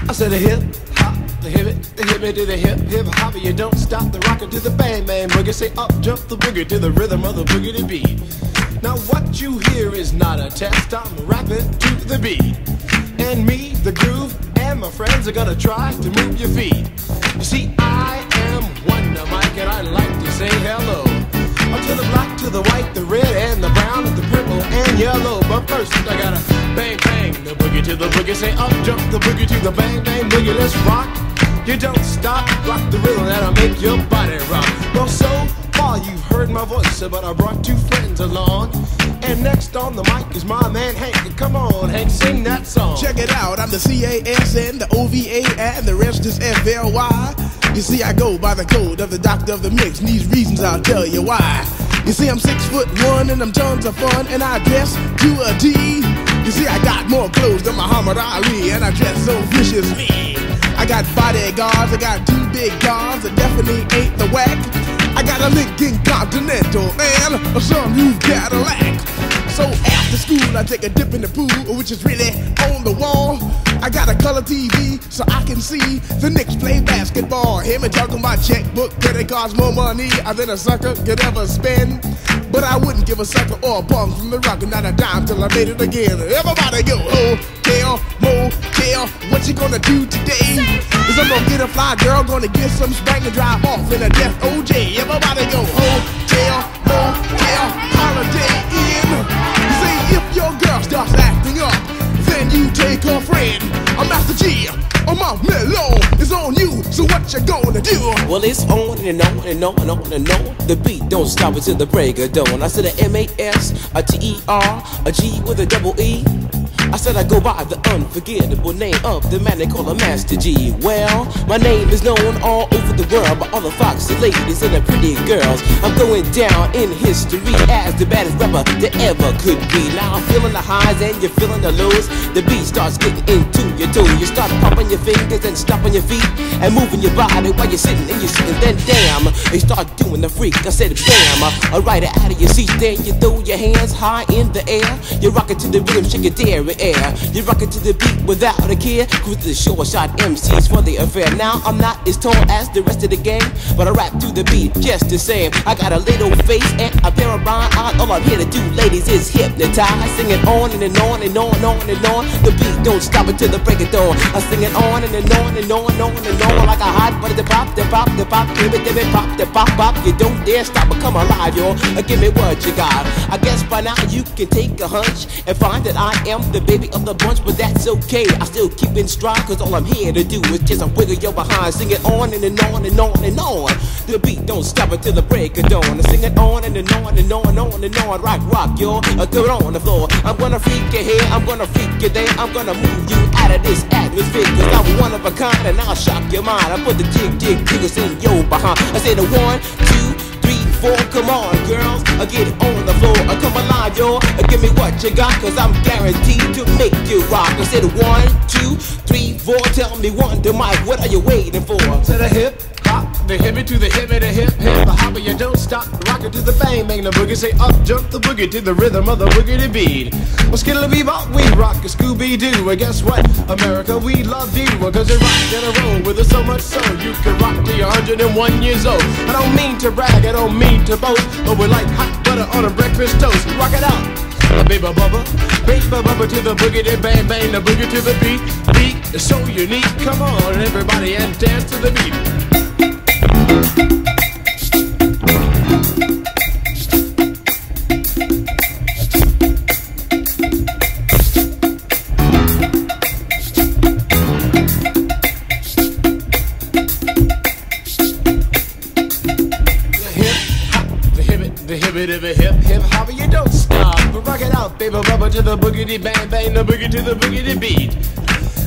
I said the hip hop, the hip it to the hip hop. You don't stop the rocker to the bang bang boogie. Say up jump the boogie to the rhythm of the boogie to beat. Now what you hear is not a test. I'm rapping to the beat, and me, the groove, and my friends are gonna try to move your feet. You see, I am Wonder Mike, and I like to say hello to the black, to the white, the red, and the brown, and the purple, and yellow. But first, I gotta bang, bang, the boogie to the boogie. Say up, jump the boogie to the bang, bang, boogie. Let's rock. You don't stop, rock the rhythm that'll make your body rock. Well, so far you've heard my voice, but I brought two friends along. And next on the mic is my man Hank. Come on, Hank, sing that song. Check it out, I'm the CASN, the OVA, and the rest is FLY. You see, I go by the code of the doctor of the mix, and these reasons I'll tell you why. You see, I'm 6'1" and I'm tons of fun, and I dress to a T. You see, I got more clothes than Muhammad Ali, and I dress so viciously. I got bodyguards, I got two big cars that definitely ain't the whack. I got a Lincoln Continental and a sunroof Cadillac. So after school, I take a dip in the pool, which is really on the wall. I got a color TV so I can see the Knicks play basketball. Hear me talking about checkbook, credit cards, more money than a sucker could ever spend. But I wouldn't give a sucker or a bum from the rock, not a dime till I made it again. Everybody go, hotel, motel, what you gonna do today? Is I'm gonna get a fly girl, gonna get some spank and drive off in a death OJ. Everybody go, hotel, motel, holiday inn. You say if your girl starts acting up, then you take her friend. I'm Master G, my mellow is on you, so what you gonna do? Well, it's on and on and on and on and on. The beat don't stop until the break of dawn. I said a M-A-S, a T-E-R, a G with a double E. I said I go by the unforgettable name of the man they call a Master G. Well, my name is known all over the world by all the foxy ladies and the pretty girls. I'm going down in history as the baddest rapper that ever could be. Now I'm feeling the highs and you're feeling the lows. The beat starts getting into your toe. You start popping your fingers and stomping your feet and moving your body while you're sitting and you're sitting. Then damn, you start doing the freak. I said bam, right out of your seat. Then you throw your hands high in the air. You rock it to the rhythm, shake your dairy air. You rock it to the beat without a care. Cruise the short shot MCs for the affair. Now I'm not as tall as the rest of the gang, but I rap to the beat just the same. I got a little face and a pair of rhyme eyes. All I'm here to do, ladies, is hypnotize. Sing it on and on and on and on and on. The beat don't stop until the break of dawn. I sing it on and on and on and on and on like a hot butter. The pop, the pop, the pop, give it, pop, the pop, pop. You don't dare stop or come alive, yo. Give me what you got. I guess by now you can take a hunch and find that I am the baby of the bunch, but that's okay. I still keep in stride, cause all I'm here to do is just a wiggle your behind. Sing it on and on and on and on. The beat don't stop until the break of dawn. I sing it on and on and on and on and on. Rock, yo, throw it on the floor. I'm gonna freak you here, I'm gonna freak you there. I'm gonna move you out of this atmosphere, cause I'm one of a kind and I'll shock your mind. I put the jiggles in your behind. I say the 1, 2, 3, 4, come on, girls, get it on the floor. Come alive, yo, give me what you got, cause I'm guaranteed to make you rock. I said 1, 2, 3, 4, tell me Wonder Mike, what are you waiting for? To the hip hop, the hippie to the hippie, the hip hip, the hopper, you don't stop, rock it to the bang bang, the boogie. Say up, jump the boogie to the rhythm of the boogie to beat. Well, skittle bebop, we rock a Scooby-Doo, and guess what? America, we love you, cause you rock in a row with us so much so you can rock till you're 101 years old. I don't mean to brag, I don't mean to boast, but we're like hot butter on a breakfast toast. Rock it out, baby bubba to the boogie, to bang bang, the boogie to the beat. Beat is so unique, come on everybody and dance to the beat. The hip hop, you don't stop, but rock it out, rock, baby, rubber to the boogity bang bang, the boogie to the boogity beat.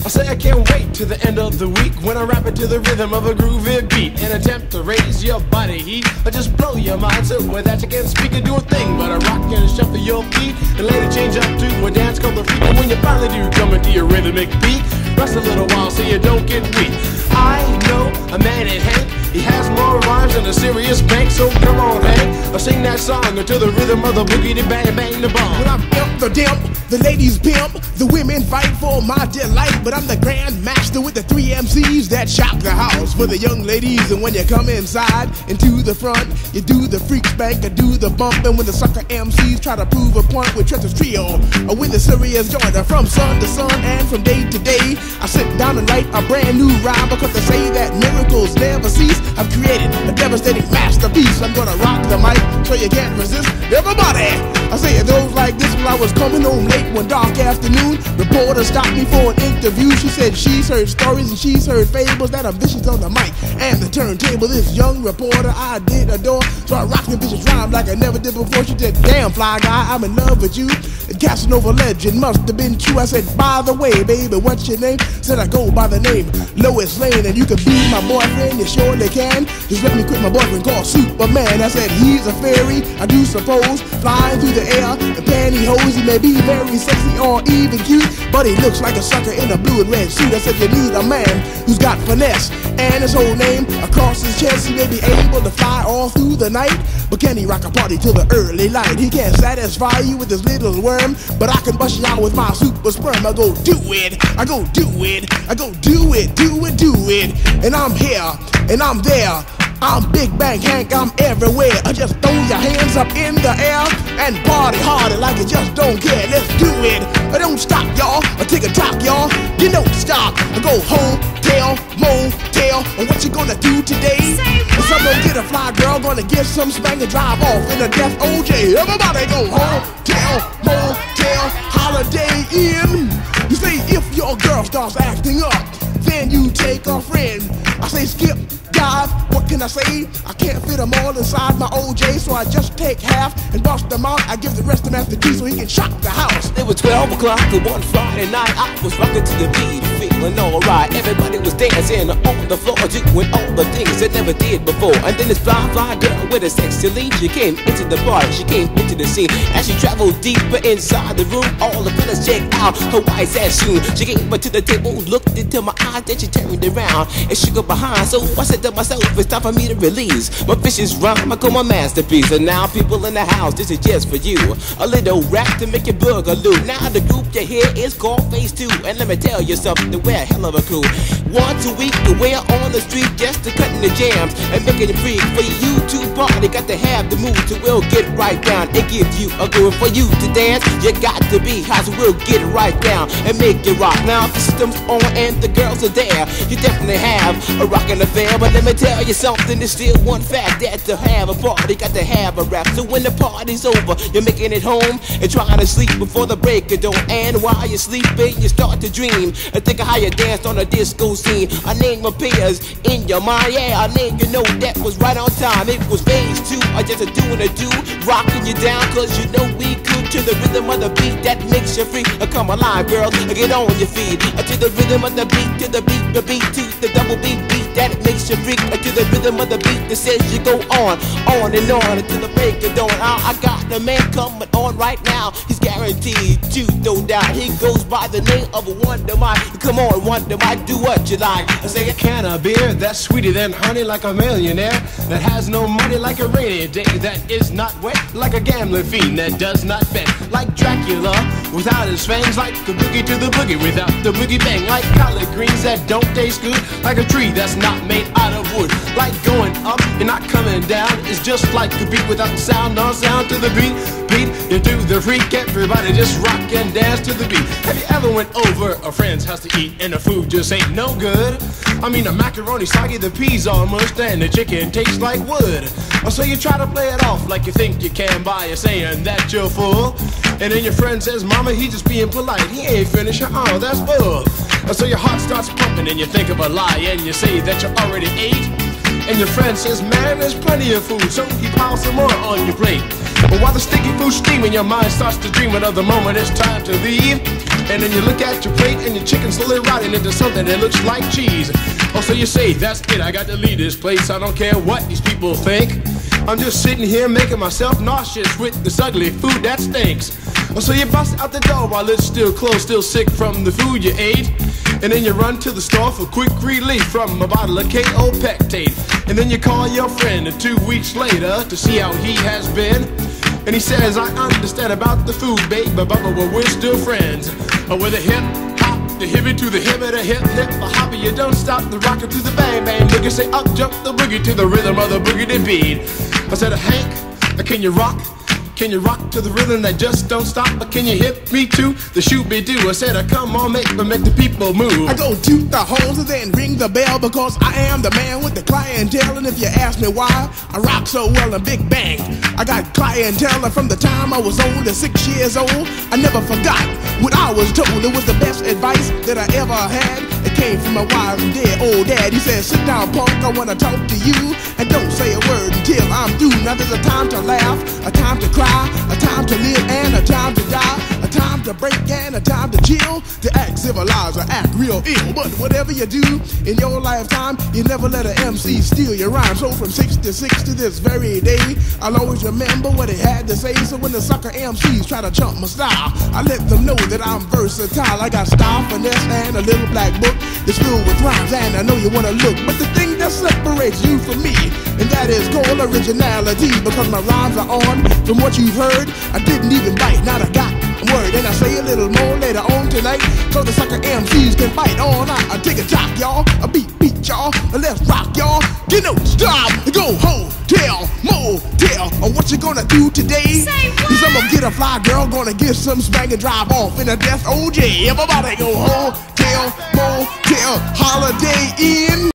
I say I can't wait to the end of the week when I rap it to the rhythm of a groovy beat and attempt to raise your body heat or just blow your mind so that you can't speak or do a thing but a rock and shuffle your feet and later change up to a dance called the freak. And when you finally do come into your rhythmic beat, rest a little while so you don't get weak. I know a man in Hank, he has more rhymes than a serious bank, so come on Hank, I'll sing that song to the rhythm of the boogie bang bang the bomb. When I'm imp the dimp, the ladies pimp, the women fight for my delight, but I'm the grand master with the 3 MCs that shock the house for the young ladies. And when you come inside into the front, you do the freak spank, I do the bump, and when the sucker MCs try to prove a point with Trevor's trio, or when the serious joiner from sun to sun and from day to day, I sit down and write a brand new rhyme because they say that miracles never cease. I've created a devastating masterpiece. I'm gonna rock the mic so you can't resist. Everybody, I say it goes like this. When I was coming home late one dark afternoon, reporter stopped me for an interview. She said she's heard stories and she's heard fables that are vicious on the mic and the turntable. This young reporter I did adore, so I rocked the vicious rhyme like I never did before. She said, damn fly guy, I'm in love with you. And Casanova legend must have been true. I said, by the way, baby, what's your name? Said I go by the name Lois Lane, and you can be my boyfriend, you surely can. Just let me quit my boyfriend called Superman. I said, he's a fairy, I do suppose, flying through the air in pantyhose. He may be very sexy or even cute, but he looks like a sucker in a blue and red suit. I said, you need a man who's got finesse and his whole name across his chest. He may be able to fly all through the night, but can he rock a party till the early light? He can't satisfy you with his little worm, but I can bust you out with my super sperm. I go do it, I go do it, I go do it, do it, do it. And I'm here, and I'm there. I'm Big Bang Hank, I'm everywhere. Just throw your hands up in the air and party harder like you just don't care. Let's do it. Don't stop, y'all. Take a talk, y'all. You don't stop. Go hotel, motel. And what you gonna do today? Some gonna get a fly girl, gonna get some spank and drive off in a death OJ. Everybody go hotel, motel, Holiday Inn. You say if your girl starts acting up, then you take a friend. I say skip, dive, what can I say? I can't fit them all inside my OJ, so I just take half and bust them out. I give the rest to Master G so he can shock the house. It was 12 o'clock on one Friday night. I was rocking to the beat, feeling alright. Everybody was dancing on the floor, doing all the things they never did before. And then this fly girl with a sexy lead, she came into the party, she came into the scene. As she traveled deeper inside the room, all the fellas checked out her white ass shoe. She came up to the table, looked into my eyes, then she turned around and she got behind. So I said to myself, it's time for me to release my vicious rhyme. I call my masterpiece. And now people in the house, this is just for you. A little rap to make your boogaloo. Now the group you hear is called Phase 2. And let me tell you something, we're a hell of a crew. Once a week we're on the street just to cutting the jams and making it free for you to party. Got to have the mood to we'll get right down and give you a groove. For you to dance, you got to be high, so we'll get it right down and make it rock. Now the system's on and the girls are there, you definitely have a rockin' affair. But let me tell you something, there's still one fact, that to have a party, got to have a rap. So when the party's over, you're making it home and trying to sleep before the break of dawn. And while you're sleeping, you start to dream and think of how you danced on a disco scene. A name appears in your mind, yeah, a name you know that was right on time. It was Phase 2, or just a doing a do, rocking you down, cause you know we could, to the rhythm of the beat that makes you free. Come alive, girls, get on your feet, to the rhythm of the beat, to the beat, to the double beat that makes you freak, to the rhythm of the beat that says you go on and on until the break of dawn. I got the man coming on right now, he's guaranteed to, no doubt. He goes by the name of Wonder Mike. Come on, Wonder Mike, do what you like. I say a can of beer that's sweeter than honey, like a millionaire that has no money, like a rainy day that is not wet, like a gambling fiend that does not bet, like Dracula without his fangs, like the boogie to the boogie without the boogie bang, like collard greens that don't taste good, like a tree that's not made out of wood, like going up and not coming down. It's just like a beat without sound, no sound to the beat. You do the freak, everybody just rock and dance to the beat. Have you ever went over a friend's house to eat and the food just ain't no good? I mean, the macaroni soggy, the peas are mushed, and the chicken tastes like wood. So you try to play it off like you think you can by saying that you're full, and then your friend says, mama, he just being polite, he ain't finished. Oh, that's bull. So your heart starts pumping and you think of a lie and you say that you already ate, and your friend says, man, there's plenty of food, so he piles some more on your plate. But while the sticky food's steaming, your mind starts to dream of the moment it's time to leave. And then you look at your plate and your chicken slowly rotting into something that looks like cheese. Oh, so you say, that's it, I got to leave this place. I don't care what these people think. I'm just sitting here making myself nauseous with this ugly food that stinks. Oh, so you bust out the door while it's still closed, still sick from the food you ate. And then you run to the store for quick relief from a bottle of KO Pectate. And then you call your friend 2 weeks later to see how he has been. And he says, I understand about the food, babe, but we're still friends. With a hip hop, the hippie to the hip, the hip hip, a hopper, you don't stop the rocker to the bang bang boogie. Say up jump the boogie to the rhythm of the boogie beat. I said, Hank, can you rock? Can you rock to the rhythm that just don't stop? But can you hit me to the shoot-be-doo? I said, come on, make the people move. I go toot the horns and then ring the bell because I am the man with the clientele. And if you ask me why I rock so well in Big Bang, I got clientele from the time I was only 6 years old. I never forgot what I was told. It was the best advice that I ever had. It came from my wise and dead old dad. He said, sit down, punk, I want to talk to you. And don't say a word until I'm through. Now there's a time to laugh, a time to cry, a time to live and a time to die, a time to break and a time to chill, to act civilized or act real ill. But whatever you do in your lifetime, you never let an MC steal your rhyme. So from 66 to this very day, I'll always remember what he had to say. So when the sucker MCs try to chump my style, I let them know that I'm versatile. I got style, finesse, and a little black book that's filled with rhymes, and I know you wanna look. But the thing that separates you from me, and that is called originality, because my rhymes are on from what you've heard. I didn't even bite, not a got word, and I say a little more later on tonight, so the sucker MCs can bite all night. I take a jock, y'all, a beat, y'all, let's rock, y'all. Get no stop, go hotel, motel, or what you gonna do today? Say what? 'Cause I'm gonna get a fly girl, gonna get some spank and drive off in a death OJ. Everybody go hotel, motel, Holiday Inn.